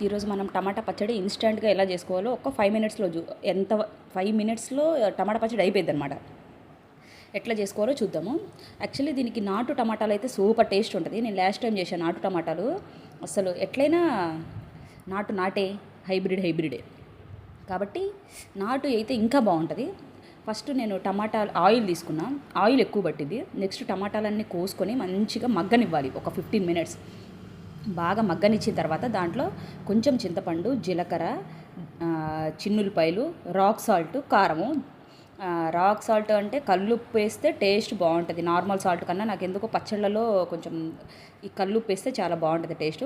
ఈరోజు మనం టమాటా పచ్చడి ఇన్స్టెంట్గా ఎలా చేసుకోవాలో ఒక 5 మినిట్స్లో 5 మినిట్స్లో టమాటా పచ్చడి అయిపోయింది అనమాట. ఎట్లా చేసుకోవాలో చూద్దాము. యాక్చువల్లీ దీనికి నాటు టమాటాలు అయితే సూపర్ టేస్ట్ ఉంటుంది. నేను లాస్ట్ టైం చేశాను నాటు టమాటాలు. అసలు ఎట్లయినా నాటే హైబ్రిడే కాబట్టి నాటు అయితే ఇంకా బాగుంటుంది. ఫస్ట్ నేను ఆయిల్ తీసుకున్నా. ఆయిల్ ఎక్కువ పట్టింది. నెక్స్ట్ టమాటాలన్నీ కోసుకొని మంచిగా మగ్గనివ్వాలి ఒక 15 మినిట్స్. బాగా మగ్గనిచ్చిన తర్వాత దాంట్లో కొంచెం చింతపండు, జీలకర్ర, చిన్నులపాయలు, రాక్ సాల్ట్, కారము. రాక్ సాల్ట్ అంటే కల్లుప్పు వేస్తే టేస్ట్ బాగుంటుంది. నార్మల్ సాల్ట్ కన్నా నాకు ఎందుకో పచ్చళ్ళలో కొంచెం ఈ కల్లుప్పు వేస్తే చాలా బాగుంటుంది టేస్ట్.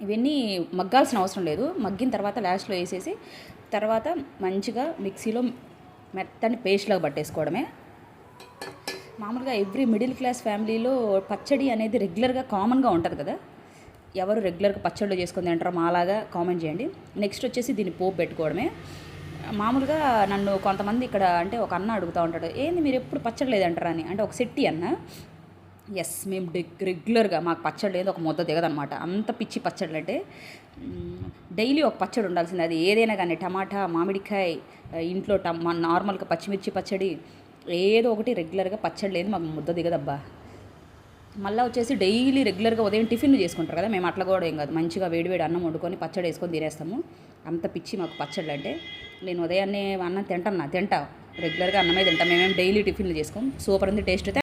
ఇవన్నీ మగ్గాల్సిన అవసరం లేదు. మగ్గిన తర్వాత లాస్ట్లో వేసేసి తర్వాత మంచిగా మిక్సీలో మెత్తని పేస్ట్లాగా పట్టేసుకోవడమే. మామూలుగా ఎవ్రీ మిడిల్ క్లాస్ ఫ్యామిలీలో పచ్చడి అనేది రెగ్యులర్గా కామన్గా ఉంటుంది కదా. ఎవరు రెగ్యులర్గా పచ్చళ్ళు చేసుకొని తింటారో మాలాగా కామెంట్ చేయండి. నెక్స్ట్ వచ్చేసి దీన్ని పోపు పెట్టుకోవడమే. మామూలుగా నన్ను కొంతమంది ఇక్కడ అంటే ఒక అన్న అడుగుతూ ఉంటాడు, ఏంది మీరు ఎప్పుడు పచ్చడి లేదంటారా అని. అంటే ఒక సెట్టి అన్న. ఎస్, మేము రెగ్యులర్గా మాకు పచ్చడి లేదు ఒక ముద్ద దిగదనమాట. అంత పిచ్చి పచ్చళ్ళు అంటే డైలీ ఒక పచ్చడి ఉండాల్సింది. అది ఏదైనా కానీ టమాటా, మామిడికాయ, ఇంట్లో నార్మల్గా పచ్చిమిర్చి పచ్చడి ఏదో ఒకటి రెగ్యులర్గా పచ్చడి లేదు మాకు ముద్ద దిగదబ్బా. మళ్ళీ వచ్చేసి డైలీ రెగ్యులర్గా ఉదయం టిఫిన్ చేసుకుంటారు కదా, మేము అట్లా కూడా ఏం కాదు. మంచిగా వేడివేడి అన్నం వండుకొని పచ్చడి వేసుకొని తినేస్తాము. అంత పిచ్చి మాకు పచ్చళ్ళు అంటే. నేను ఉదయాన్నే అన్నం తింటా రెగ్యులర్గా అన్నమే తింటాం. మేమేం డైలీ టిఫిన్లు చేసుకోం. సూపర్ ఉంది టేస్ట్ అయితే.